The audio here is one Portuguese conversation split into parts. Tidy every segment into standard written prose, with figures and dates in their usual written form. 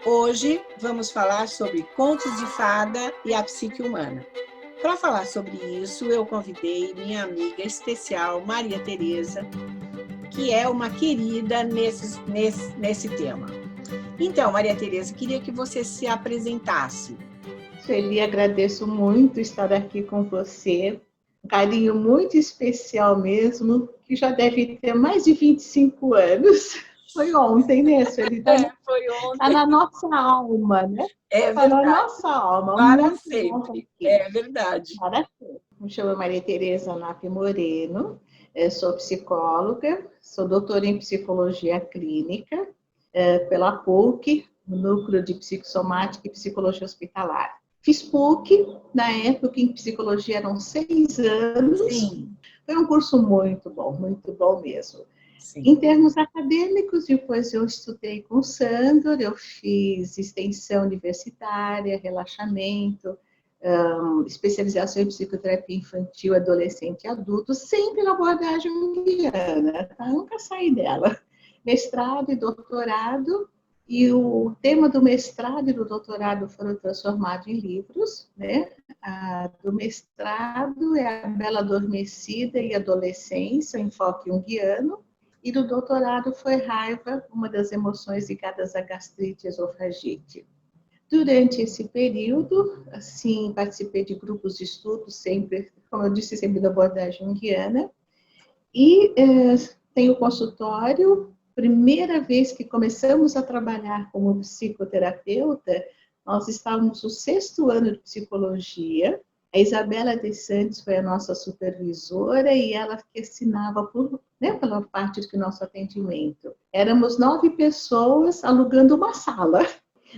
Hoje vamos falar sobre contos de fada e a psique humana. Para falar sobre isso, eu convidei minha amiga especial, Maria Tereza, que é uma querida nesse tema. Então, Maria Tereza, queria que você se apresentasse. Sueli, agradeço muito estar aqui com você. Um carinho muito especial mesmo, que já deve ter mais de 25 anos. Foi ontem, né, Sueli? Foi ontem. Está na nossa alma, né? É Está na verdade. nossa alma. Para muito sempre. É verdade. Para sempre. Me chamo Maria Tereza Nape Moreno, sou psicóloga, sou doutora em psicologia clínica pela PUC, no Núcleo de Psicossomática e Psicologia Hospitalar. Fiz PUC, na época em psicologia eram 6 anos. Sim. Foi um curso muito bom mesmo. Sim. Em termos acadêmicos, depois eu estudei com o Sandor, eu fiz extensão universitária, relaxamento, especialização em psicoterapia infantil, adolescente e adulto, sempre na abordagem junguiana, tá? Nunca saí dela. Mestrado e doutorado, e o tema do mestrado e do doutorado foram transformados em livros, né? Do mestrado é A Bela Adormecida e Adolescência, enfoque junguiano, e do doutorado foi Raiva, uma das emoções ligadas à gastrite e esofagite. Durante esse período, assim, participei de grupos de estudo, sempre, como eu disse, sempre da abordagem junguiana, e tenho consultório. Primeira vez que começamos a trabalhar como psicoterapeuta, nós estávamos no 6º ano de psicologia. A Isabela de Santos foi a nossa supervisora e ela que assinava pela parte do nosso atendimento. Éramos 9 pessoas alugando uma sala.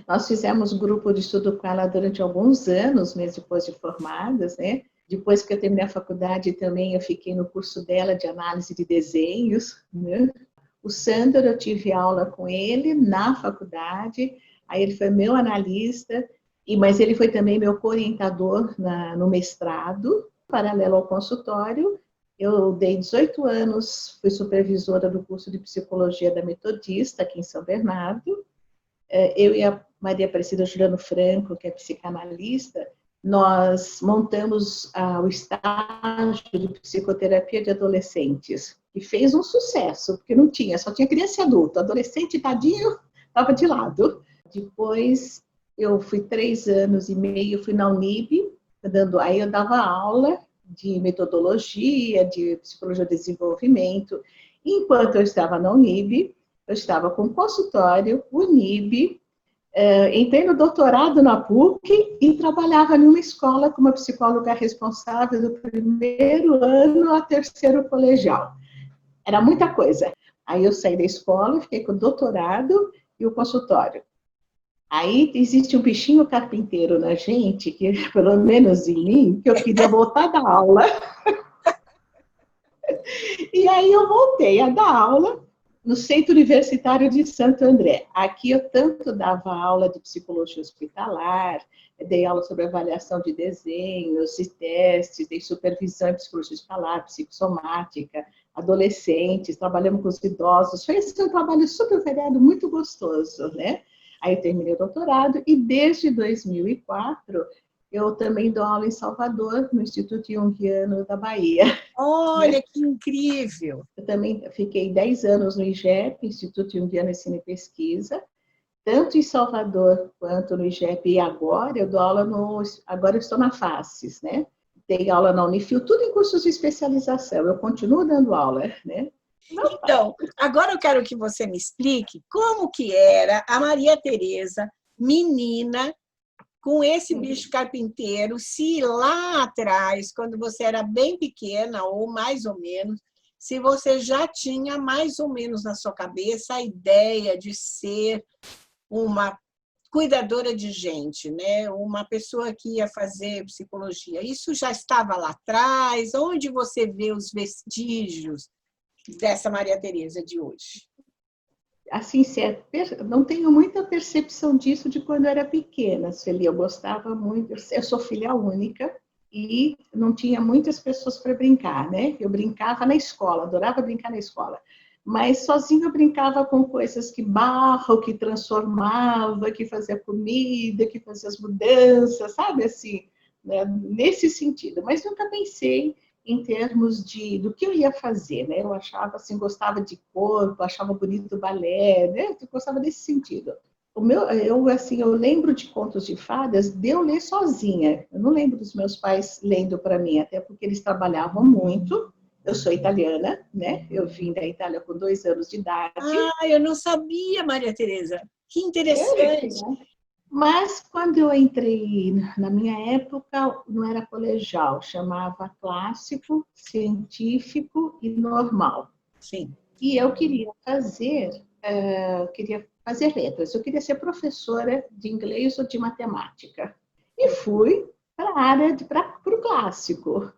Nós fizemos grupo de estudo com ela durante alguns anos, mesmo depois de formadas, né? Depois que eu terminei a faculdade também, eu fiquei no curso dela de análise de desenhos, né? O Sandor, eu tive aula com ele na faculdade, aí ele foi meu analista, mas ele foi também meu co-orientador no mestrado, paralelo ao consultório. Eu dei 18 anos, fui supervisora do curso de psicologia da Metodista, aqui em São Bernardo. Eu e a Maria Aparecida Juliano Franco, que é psicanalista, nós montamos o estágio de psicoterapia de adolescentes, que fez um sucesso, porque não tinha, só tinha criança e adulto, adolescente, tadinho, estava de lado. Depois, eu fui 3 anos e meio, fui na Unib, aí eu dava aula de metodologia, de psicologia de desenvolvimento. Enquanto eu estava na Unib, eu estava com consultório, Unib, entrei no doutorado na PUC e trabalhava numa escola como psicóloga responsável do 1º ano ao 3º colegial. Era muita coisa. Aí eu saí da escola, fiquei com o doutorado e o consultório. Aí existe um bichinho carpinteiro na gente, que pelo menos em mim, que eu queria voltar da aula. E aí eu voltei a dar aula no Centro Universitário de Santo André. Aqui eu tanto dava aula de psicologia hospitalar, dei aula sobre avaliação de desenhos e testes, dei supervisão em psicologia hospitalar, psicossomática, adolescentes, trabalhamos com os idosos. Foi um trabalho super variado, muito gostoso, né? Aí eu terminei o doutorado e desde 2004 eu também dou aula em Salvador, no Instituto Junguiano da Bahia. Olha, que incrível! Eu também fiquei 10 anos no IGEP, Instituto Junguiano Ensino e Pesquisa, tanto em Salvador quanto no IGEP, e agora eu dou aula agora eu estou na FACES, né? Dei aula na Unifil, tudo em cursos de especialização, eu continuo dando aula, né? Então, agora eu quero que você me explique como que era a Maria Tereza, menina, com esse bicho carpinteiro, se lá atrás, quando você era bem pequena, ou mais ou menos, se você já tinha mais ou menos na sua cabeça a ideia de ser uma cuidadora de gente, né? Uma pessoa que ia fazer psicologia. Isso já estava lá atrás? Onde você vê os vestígios dessa Maria Tereza de hoje? Assim, não tenho muita percepção disso de quando eu era pequena, Sueli. Eu gostava muito, eu sou filha única e não tinha muitas pessoas para brincar, né? Eu brincava na escola, adorava brincar na escola. Mas sozinho eu brincava com coisas que barro, que transformava, que fazia comida, que fazia as mudanças, sabe assim, né? Nesse sentido. Mas nunca pensei em termos do que eu ia fazer, né? Eu achava assim, gostava de corpo, achava bonito o balé, né? Eu gostava desse sentido. Eu lembro de contos de fadas de eu ler sozinha. Eu não lembro dos meus pais lendo para mim, até porque eles trabalhavam muito. Eu sou italiana, né? Eu vim da Itália com 2 anos de idade. Ah, eu não sabia, Maria Tereza. Que É, interessante. mas quando eu entrei, na minha época, não era colegial, chamava clássico, científico e normal. Sim. E eu queria fazer letras, eu queria ser professora de inglês ou de matemática. E fui para a área, para o clássico.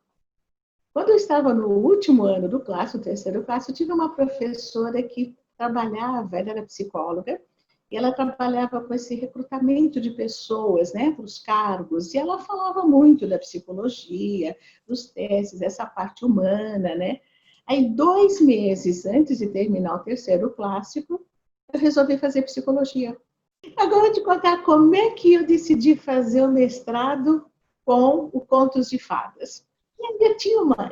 Quando eu estava no último ano do clássico, terceiro clássico, eu tive uma professora que trabalhava, ela era psicóloga, e ela trabalhava com esse recrutamento de pessoas, né, para os cargos, e ela falava muito da psicologia, dos testes, essa parte humana, né. Aí, 2 meses antes de terminar o terceiro clássico, eu resolvi fazer psicologia. Agora eu vou te contar como é que eu decidi fazer o mestrado com o Contos de Fadas.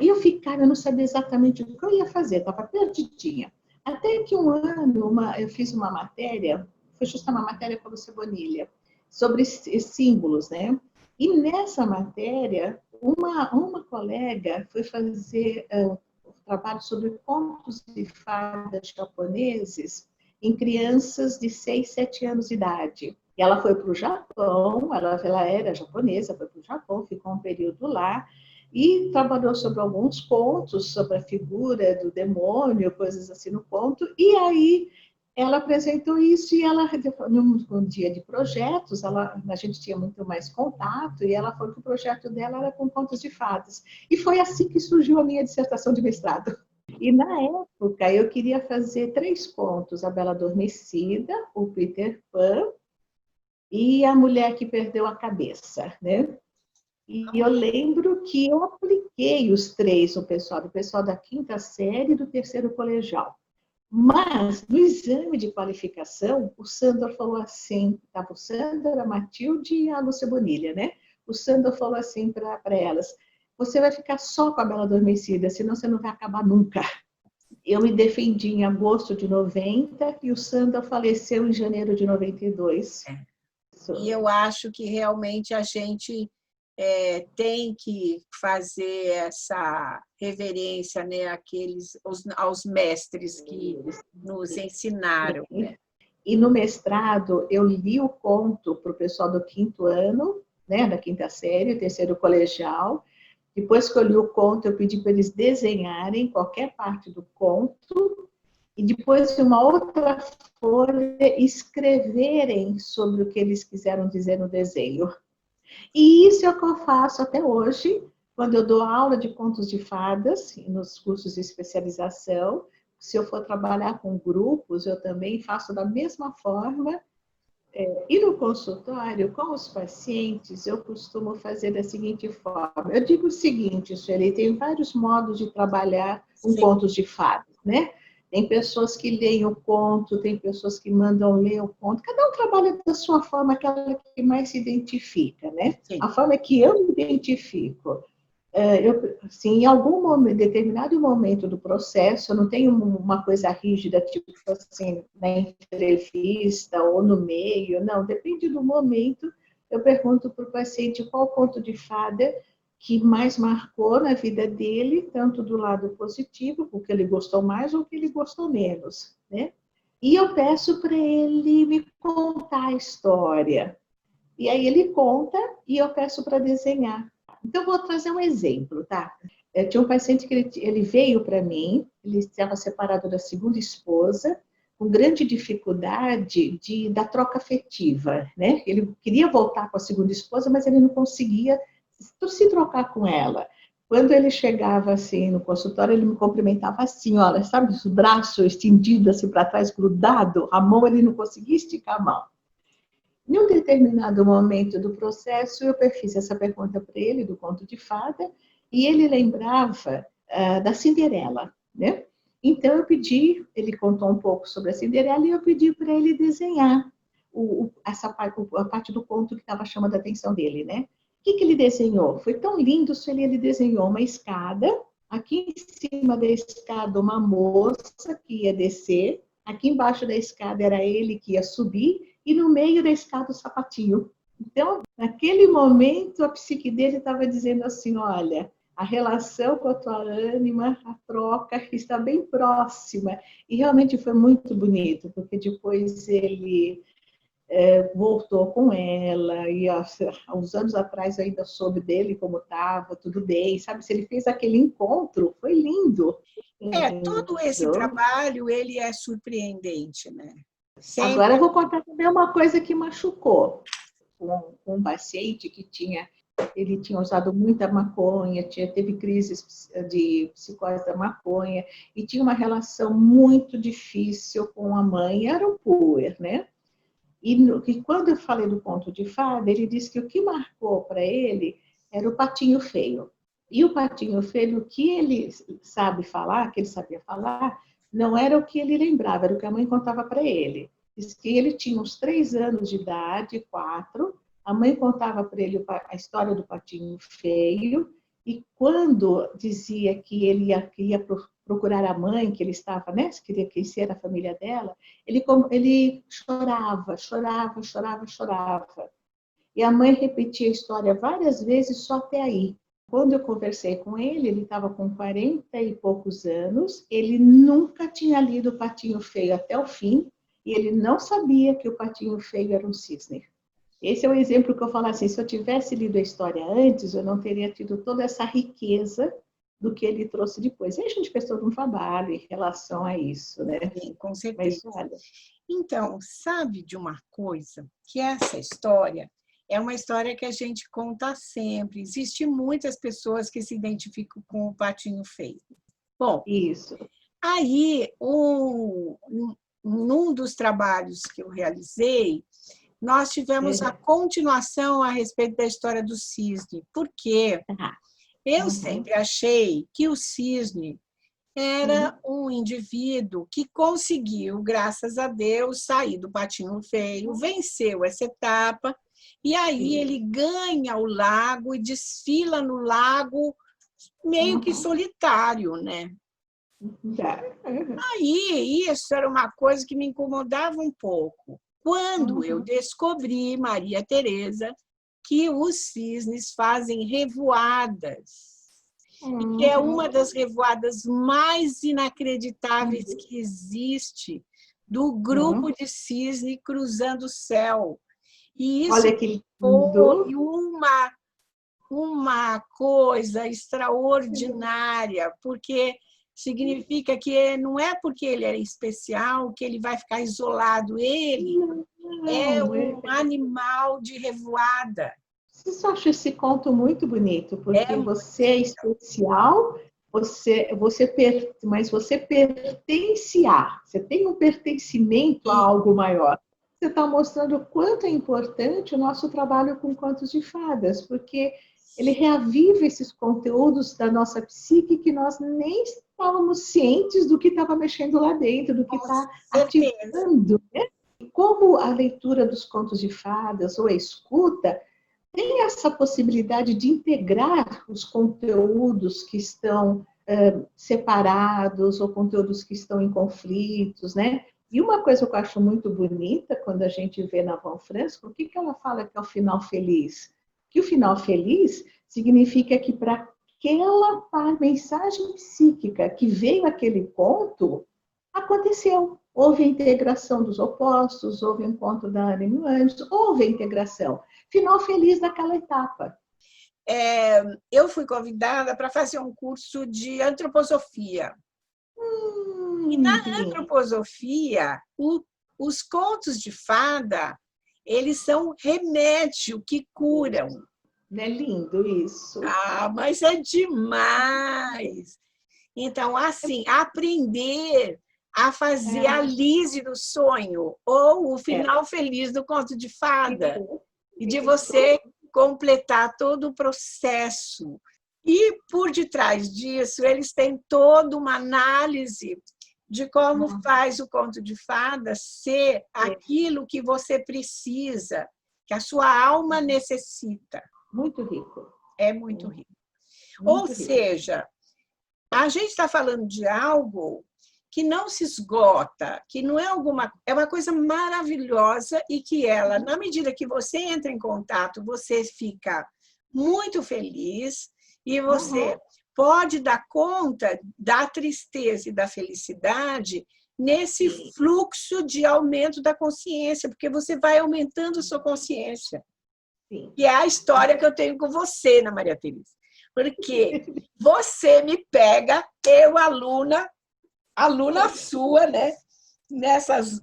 E eu ficava, eu não sabia exatamente o que eu ia fazer, estava perdidinha. Até que um ano eu fiz uma matéria, foi justa uma matéria com a Lúcia Bonilha, sobre símbolos, né? E nessa matéria, uma colega foi fazer um trabalho sobre contos de fadas japoneses em crianças de 6, 7 anos de idade. E ela foi para o Japão, ela era japonesa, foi para o Japão, ficou um período lá, e trabalhou sobre alguns contos, sobre a figura do demônio, coisas assim no conto, e aí ela apresentou isso e ela, num dia de projetos, a gente tinha muito mais contato, e ela falou que o projeto dela era com contos de fadas. E foi assim que surgiu a minha dissertação de mestrado. E na época eu queria fazer 3 contos, A Bela Adormecida, o Peter Pan e A Mulher que Perdeu a Cabeça, né? E eu lembro que eu apliquei os 3 no pessoal, do pessoal da 5ª série e do 3º colegial. Mas, no exame de qualificação, o Sandor falou assim, estava o Sandor, a Matilde e a Lúcia Bonilha, né? O Sandor falou assim para elas, você vai ficar só com A Bela Adormecida, senão você não vai acabar nunca. Eu me defendi em agosto de 90 e o Sandor faleceu em janeiro de 92. E eu acho que realmente a gente tem que fazer essa reverência, né, aos mestres que nos ensinaram. Né? E no mestrado, eu li o conto para o pessoal do 5º ano, né, da 5ª série, 3º colegial. Depois que eu li o conto, eu pedi para eles desenharem qualquer parte do conto e depois, de uma outra folha, escreverem sobre o que eles quiseram dizer no desenho. E isso é o que eu faço até hoje, quando eu dou aula de contos de fadas, nos cursos de especialização. Se eu for trabalhar com grupos, eu também faço da mesma forma. E no consultório, com os pacientes, eu costumo fazer da seguinte forma. Eu digo o seguinte, Sueli, tem vários modos de trabalhar com contos de fadas, né? Tem pessoas que leem o conto, tem pessoas que mandam ler o conto. Cada um trabalha da sua forma, aquela que mais se identifica, né? Sim. A forma que eu me identifico. Assim, em algum momento, determinado momento do processo, eu não tenho uma coisa rígida, tipo assim, na entrevista ou no meio, não, depende do momento. Eu pergunto para o paciente qual conto de fada que mais marcou na vida dele, tanto do lado positivo, o que ele gostou mais ou o que ele gostou menos, né? E eu peço para ele me contar a história. E aí ele conta e eu peço para desenhar. Então, vou trazer um exemplo, tá? Tinha um paciente que ele veio para mim, ele estava separado da segunda esposa, com grande dificuldade da troca afetiva, né? Ele queria voltar com a segunda esposa, mas ele não conseguia se trocar com ela. Quando ele chegava assim no consultório, ele me cumprimentava assim, olha, sabe, o braço estendido assim para trás, grudado, a mão, ele não conseguia esticar a mão. Em um determinado momento do processo, eu fiz essa pergunta para ele, do conto de fada, e ele lembrava da Cinderela, né? Então eu pedi, ele contou um pouco sobre a Cinderela e eu pedi para ele desenhar a parte do conto que estava chamando a atenção dele, né? O que ele desenhou? Foi tão lindo, ele desenhou uma escada, aqui em cima da escada uma moça que ia descer, aqui embaixo da escada era ele que ia subir e no meio da escada o sapatinho. Então, naquele momento, a psique dele estava dizendo assim, olha, a relação com a tua ânima, a troca está bem próxima. E realmente foi muito bonito, porque depois ele voltou com ela, e há uns anos atrás eu ainda soube dele como estava, tudo bem, sabe? Se ele fez aquele encontro, foi lindo. Todo esse trabalho, ele é surpreendente, né? Sempre. Agora eu vou contar também uma coisa que machucou. Um paciente que ele tinha usado muita maconha, teve crises de psicose da maconha, e tinha uma relação muito difícil com a mãe, era um puer, né? E quando eu falei do conto de fada, ele disse que o que marcou para ele era o patinho feio. E o patinho feio, o que ele sabe falar, que ele sabia falar, não era o que ele lembrava, era o que a mãe contava para ele. Diz que ele tinha uns 3 anos de idade, 4, a mãe contava para ele a história do patinho feio, e quando dizia que ele ia procurar a mãe, que ele estava, né, queria conhecer a família dela, ele chorava, chorava, chorava, chorava. E a mãe repetia a história várias vezes, só até aí. Quando eu conversei com ele estava com 40 e poucos anos, ele nunca tinha lido o Patinho Feio até o fim, e ele não sabia que o Patinho Feio era um cisne. Esse é o exemplo que eu falo assim, se eu tivesse lido a história antes, eu não teria tido toda essa riqueza do que ele trouxe depois. E a gente fez todo um trabalho em relação a isso, né? Sim, com certeza. Mas, olha... Então, sabe de uma coisa? Que essa história é uma história que a gente conta sempre. Existem muitas pessoas que se identificam com o Patinho Feio. Bom, isso. Aí, num dos trabalhos que eu realizei, nós tivemos a continuação a respeito da história do cisne. Por quê? Eu sempre achei que o cisne era um indivíduo que conseguiu, graças a Deus, sair do Patinho Feio, venceu essa etapa, e aí ele ganha o lago e desfila no lago meio que solitário, né? Aí, isso era uma coisa que me incomodava um pouco. Quando eu descobri, Maria Tereza, que os cisnes fazem revoadas, e que é uma das revoadas mais inacreditáveis que existe, do grupo de cisne cruzando o céu. E isso foi uma coisa extraordinária, porque significa que não é porque ele é especial que ele vai ficar isolado. Ele é um animal de revoada. Eu acho esse conto muito bonito, porque você é especial, mas você pertence a, você tem um pertencimento a algo maior. Você está mostrando o quanto é importante o nosso trabalho com contos de fadas, porque ele reaviva esses conteúdos da nossa psique que nós nem estávamos cientes do que estava mexendo lá dentro, do que está ativando. Né? Como a leitura dos contos de fadas ou a escuta tem essa possibilidade de integrar os conteúdos que estão separados ou conteúdos que estão em conflitos, né? E uma coisa que eu acho muito bonita quando a gente vê na Van Francisco, o que ela fala que é o final feliz? Que o final feliz significa que para aquela mensagem psíquica que veio aquele conto, aconteceu. Houve a integração dos opostos, houve o encontro da ânima e o anjo, houve a integração. Final feliz naquela etapa. Eu fui convidada para fazer um curso de antroposofia. E na antroposofia, os contos de fada, eles são remédio que curam. Não é lindo isso? Mas é demais! Então, assim, aprender a fazer a Lise do sonho ou o final feliz do conto de fada. E de você completar todo o processo E, por detrás disso, eles têm toda uma análise de como faz o conto de fadas ser aquilo que você precisa, que a sua alma necessita. Muito rico. É muito rico. Muito Ou rico. seja, a gente está falando de algo que não se esgota, que não é é uma coisa maravilhosa e que ela, na medida que você entra em contato, você fica muito feliz e você pode dar conta da tristeza e da felicidade nesse fluxo de aumento da consciência, porque você vai aumentando a sua consciência. Sim. E é a história que eu tenho com você, Ana Maria Teresa. Porque você me pega, eu, aluna sua, né? Nessas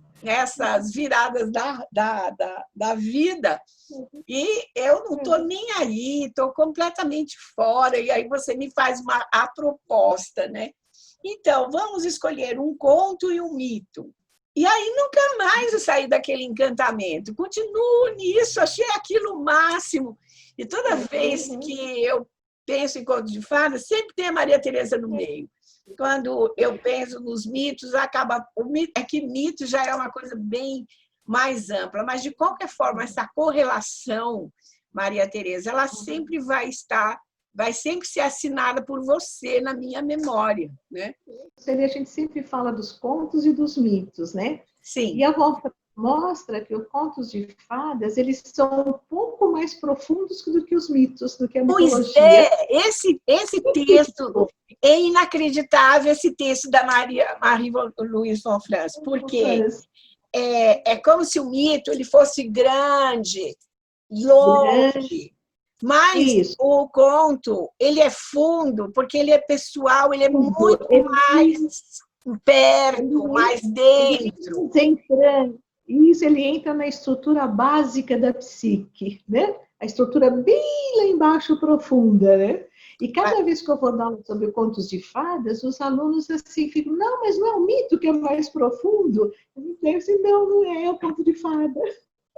viradas da vida, e eu não estou nem aí, estou completamente fora, e aí você me faz a proposta, né? Então, vamos escolher um conto e um mito. E aí nunca mais eu saí daquele encantamento. Continuo nisso, achei aquilo o máximo. E toda vez que eu penso em conto de fadas, sempre tem a Maria Teresa no meio. Quando eu penso nos mitos, é que mito já é uma coisa bem mais ampla, mas de qualquer forma, essa correlação, Maria Teresa, ela sempre vai sempre ser assinada por você na minha memória, né? A gente sempre fala dos contos e dos mitos, né? Sim. E a volta mostra que os contos de fadas, eles são um pouco mais profundos do que os mitos, do que a mitologia. Pois é, esse texto é inacreditável, esse texto da Marie-Louise von Franz, porque é como se o mito ele fosse grande, longe, mas o conto ele é fundo, porque ele é pessoal, ele é muito mais perto, mais dentro. Isso, ele entra na estrutura básica da psique, né? A estrutura bem lá embaixo, profunda, né? E cada vez que eu vou dar aula sobre contos de fadas, os alunos assim ficam, não, mas não é o mito que é mais profundo? Eu digo assim, não é o conto de fada.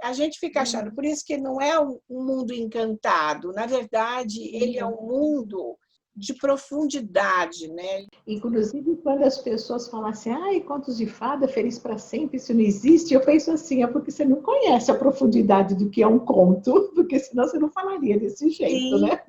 A gente fica achando, por isso que não é um mundo encantado, na verdade, ele é um mundo de profundidade, né? Inclusive, quando as pessoas falam assim, ai, contos de fada, feliz para sempre, isso não existe, eu penso assim, é porque você não conhece a profundidade do que é um conto, porque senão você não falaria desse jeito, sim, né?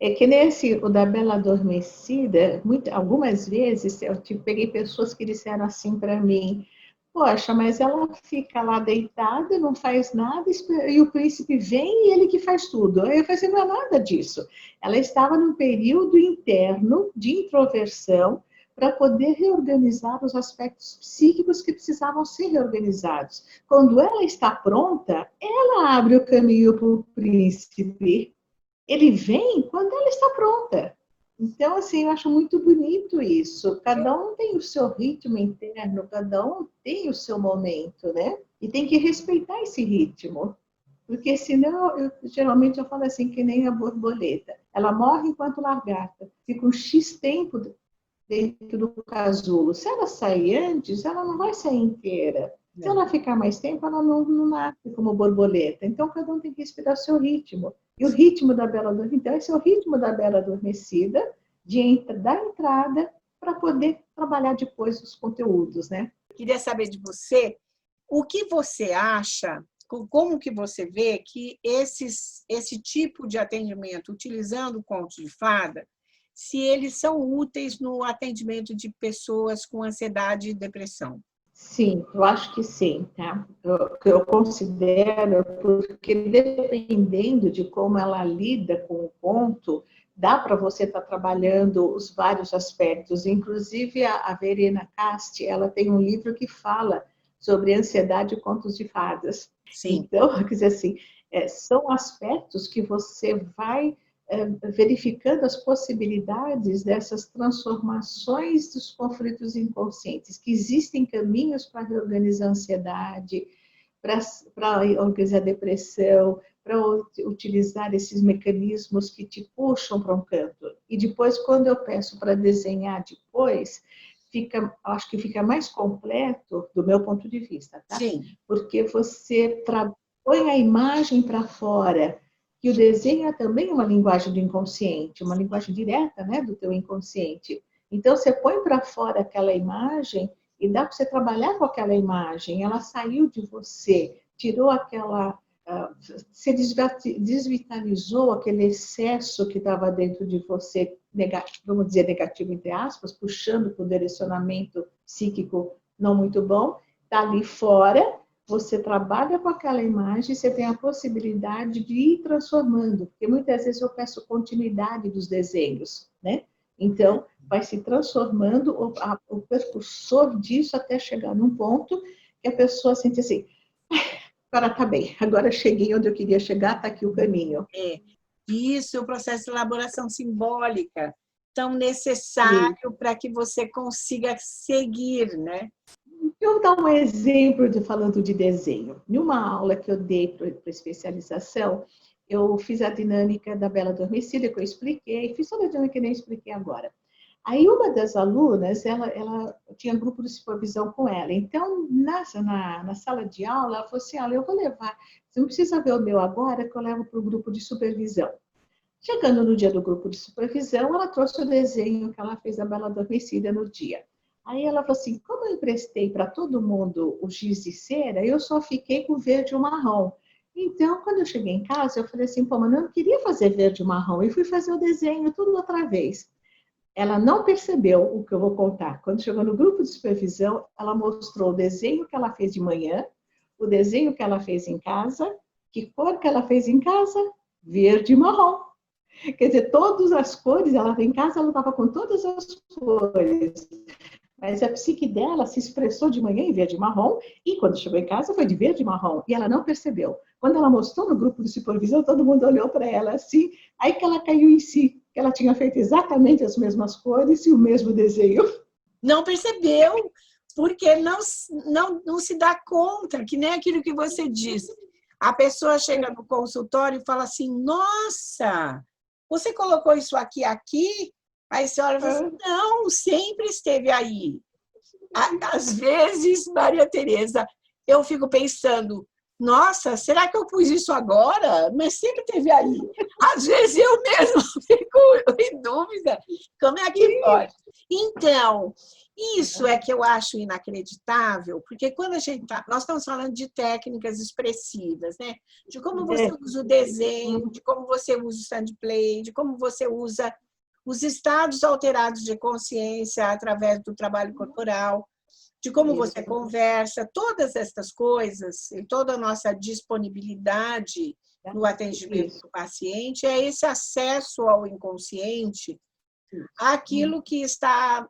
É que nesse, o da Bela Adormecida, algumas vezes eu peguei pessoas que disseram assim para mim, poxa, mas ela fica lá deitada, não faz nada, e o príncipe vem e ele que faz tudo. Aí eu falei assim, não é nada disso. Ela estava num período interno de introversão para poder reorganizar os aspectos psíquicos que precisavam ser reorganizados. Quando ela está pronta, ela abre o caminho para o príncipe. Ele vem quando ela está pronta. Então, assim, eu acho muito bonito isso. Cada um tem o seu ritmo interno, cada um tem o seu momento, né? E tem que respeitar esse ritmo. Porque senão, geralmente eu falo assim, que nem a borboleta. Ela morre enquanto lagarta. Fica um X tempo dentro do casulo. Se ela sair antes, ela não vai sair inteira. Se ela ficar mais tempo, ela não nasce como borboleta. Então, cada um tem que respeitar o seu ritmo. E o ritmo da Bela Adormecida, então, esse é o ritmo da Bela Adormecida, da entrada, para poder trabalhar depois os conteúdos, né? Queria saber de você, o que você acha, como que você vê que esse tipo de atendimento, utilizando contos de fada, se eles são úteis no atendimento de pessoas com ansiedade e depressão? Sim, eu acho que sim, tá? Eu considero, porque dependendo de como ela lida com o conto, dá para você estar trabalhando os vários aspectos. Inclusive, a Verena Casti, ela tem um livro que fala sobre ansiedade e contos de fadas. Sim. Então, quer dizer assim, são aspectos que você vai verificando as possibilidades dessas transformações dos conflitos inconscientes, que existem caminhos para reorganizar a ansiedade, para organizar a depressão, para utilizar esses mecanismos que te puxam para um canto. E depois, quando eu peço para desenhar depois, acho que fica mais completo do meu ponto de vista, tá? Sim. Porque você põe a imagem para fora, que o desenho é também uma linguagem do inconsciente, uma linguagem direta, né, do teu inconsciente. Então, você põe para fora aquela imagem e dá para você trabalhar com aquela imagem. Ela saiu de você, tirou aquela... Você desvitalizou aquele excesso que estava dentro de você, vamos dizer negativo entre aspas, puxando para o direcionamento psíquico não muito bom, está ali fora, você trabalha com aquela imagem, você tem a possibilidade de ir transformando, porque muitas vezes eu peço continuidade dos desenhos, né? Então, vai se transformando o percursor disso até chegar num ponto que a pessoa sente assim, agora tá bem, agora cheguei onde eu queria chegar, tá aqui o caminho. Isso é o processo de elaboração simbólica, tão necessário para que você consiga seguir, né? Eu vou dar um exemplo falando de desenho. Em uma aula que eu dei para especialização, eu fiz a dinâmica da Bela Adormecida, que eu expliquei, fiz toda a dinâmica que nem expliquei agora. Aí uma das alunas, ela tinha grupo de supervisão com ela. Então, na sala de aula, ela falou assim, olha, eu vou levar, você não precisa ver o meu agora, que eu levo para o grupo de supervisão. Chegando no dia do grupo de supervisão, ela trouxe o desenho que ela fez da Bela Adormecida no dia. Aí ela falou assim, como eu emprestei para todo mundo o giz de cera, eu só fiquei com verde e marrom. Então, quando eu cheguei em casa, eu falei assim, pô, mas eu não queria fazer verde e marrom, e fui fazer o desenho tudo outra vez. Ela não percebeu o que eu vou contar. Quando chegou no grupo de supervisão, ela mostrou o desenho que ela fez de manhã, o desenho que ela fez em casa, que cor que ela fez em casa? Verde e marrom. Quer dizer, todas as cores, ela em casa, ela estava com todas as cores. Mas a psique dela se expressou de manhã em verde e marrom, e quando chegou em casa foi de verde e marrom, e ela não percebeu. Quando ela mostrou no grupo de supervisão, todo mundo olhou para ela assim, aí que ela caiu em si, que ela tinha feito exatamente as mesmas cores e o mesmo desenho. Não percebeu, porque não se dá conta, que nem aquilo que você disse. A pessoa chega no consultório e fala assim, nossa, você colocou isso aqui? Aí você olha e fala assim, não, sempre esteve aí. Às vezes, Maria Tereza, eu fico pensando, nossa, será que eu pus isso agora? Mas sempre esteve aí. Às vezes eu mesma fico em dúvida, como é que pode? Então, isso é que eu acho inacreditável, porque quando nós estamos falando de técnicas expressivas, né? De como você usa o desenho, de como você usa o stand play, de como você usa os estados alterados de consciência através do trabalho corporal, de como você conversa, todas essas coisas, e toda a nossa disponibilidade no atendimento do paciente, é esse acesso ao inconsciente, aquilo que está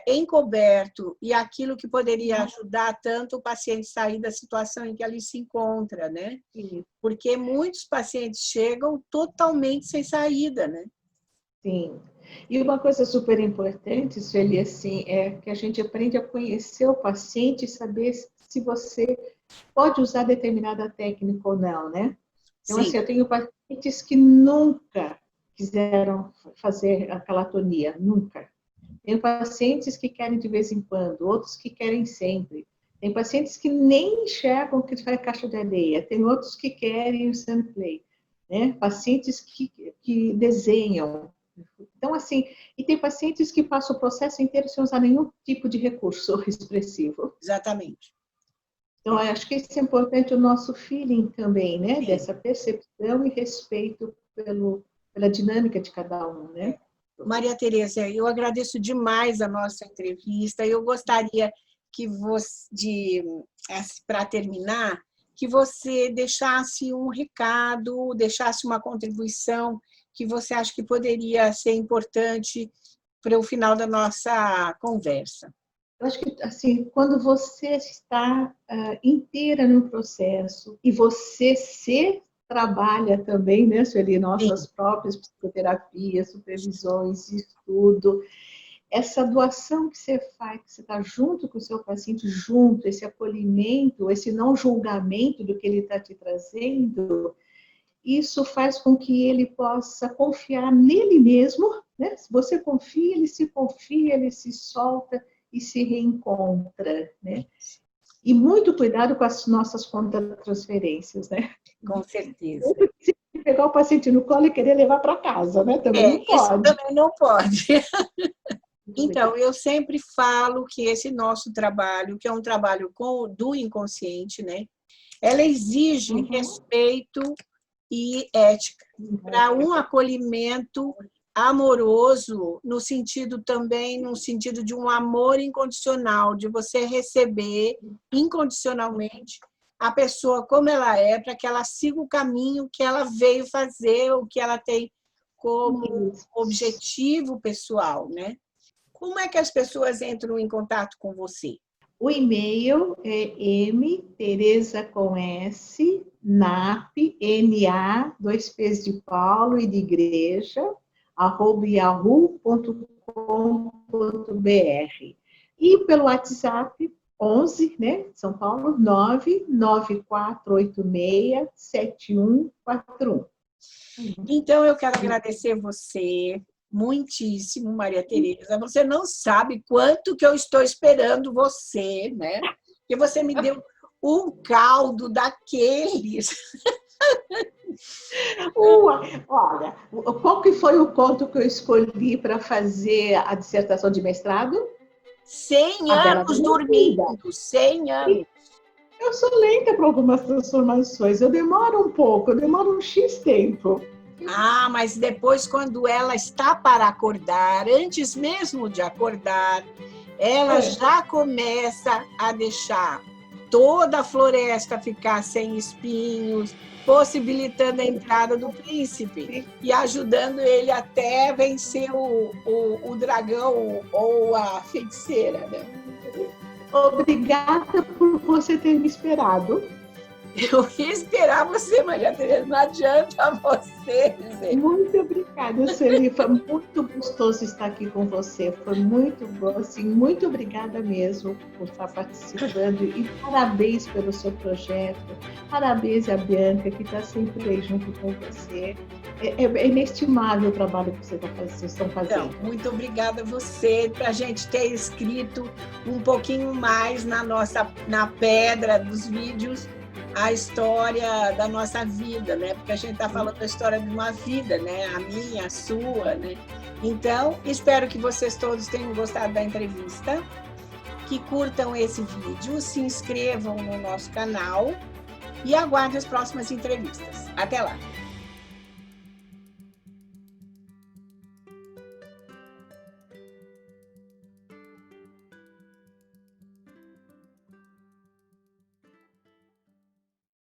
encoberto e aquilo que poderia ajudar tanto o paciente a sair da situação em que ele se encontra, né? Porque muitos pacientes chegam totalmente sem saída, né? Sim. E uma coisa super importante, Sueli, assim, é que a gente aprende a conhecer o paciente e saber se você pode usar determinada técnica ou não, né? Então, Sim. assim, eu tenho pacientes que nunca quiseram fazer a calatonia, nunca. Tenho pacientes que querem de vez em quando, outros que querem sempre. Tem pacientes que nem enxergam que faz caixa de areia, tem outros que querem o sunplay, né? Pacientes que desenham. Então, assim, e tem pacientes que passam o processo inteiro sem usar nenhum tipo de recurso expressivo. Exatamente. Então, eu acho que isso é importante, o nosso feeling também, né? Dessa percepção e respeito pela dinâmica de cada um, né? Maria Tereza, eu agradeço demais a nossa entrevista. Eu gostaria que você, para terminar, que você deixasse um recado, deixasse uma contribuição que você acha que poderia ser importante para o final da nossa conversa. Eu acho que, assim, quando você está inteira no processo e você se trabalha também, né, Sueli, nossas próprias psicoterapias, supervisões, estudo, essa doação que você faz, que você está junto com o seu paciente, junto, esse acolhimento, esse não julgamento do que ele está te trazendo, isso faz com que ele possa confiar nele mesmo, né? Se você confia, ele se solta e se reencontra, né? E muito cuidado com as nossas transferências, né? Com certeza. Se pegar o paciente no colo e querer levar para casa, né? Também não Isso pode. também não pode. Então, eu sempre falo que esse nosso trabalho, que é um trabalho do inconsciente, né? Ela exige respeito e ética para um acolhimento amoroso, no sentido também, no sentido de um amor incondicional, de você receber incondicionalmente a pessoa como ela é, para que ela siga o caminho que ela veio fazer, o que ela tem como objetivo pessoal, né? Como é que as pessoas entram em contato com você? O e-mail é mteresa com S, nap, na, 2 P's de Paulo e de igreja, @yahoo.com.br. E pelo WhatsApp, 11, né, São Paulo, 994867141. Então, eu quero agradecer você muitíssimo, Maria Tereza. Você não sabe quanto que eu estou esperando você, né? Porque você me deu um caldo daqueles. Olha, qual que foi o conto que eu escolhi para fazer a dissertação de mestrado? 100 anos dormindo, 100 anos. Eu sou lenta para algumas transformações, eu demoro um pouco, eu demoro um X tempo. Mas depois, quando ela está para acordar, antes mesmo de acordar, ela já começa a deixar toda a floresta ficar sem espinhos, possibilitando a entrada do príncipe e ajudando ele até vencer o dragão ou a feiticeira, né? Obrigada por você ter me esperado. Eu ia esperar você, Maria Tereza, não adianta você dizer. Muito obrigada, Sueli. Foi muito gostoso estar aqui com você. Foi muito bom, assim, muito obrigada mesmo por estar participando e parabéns pelo seu projeto. Parabéns a Bianca, que está sempre aí junto com você. É inestimável o trabalho que vocês estão fazendo. Então, muito obrigada a você para a gente ter escrito um pouquinho mais na pedra dos vídeos a história da nossa vida, né? Porque a gente está falando da história de uma vida, né? A minha, a sua, né? Então, espero que vocês todos tenham gostado da entrevista, que curtam esse vídeo, se inscrevam no nosso canal e aguardem as próximas entrevistas. Até lá!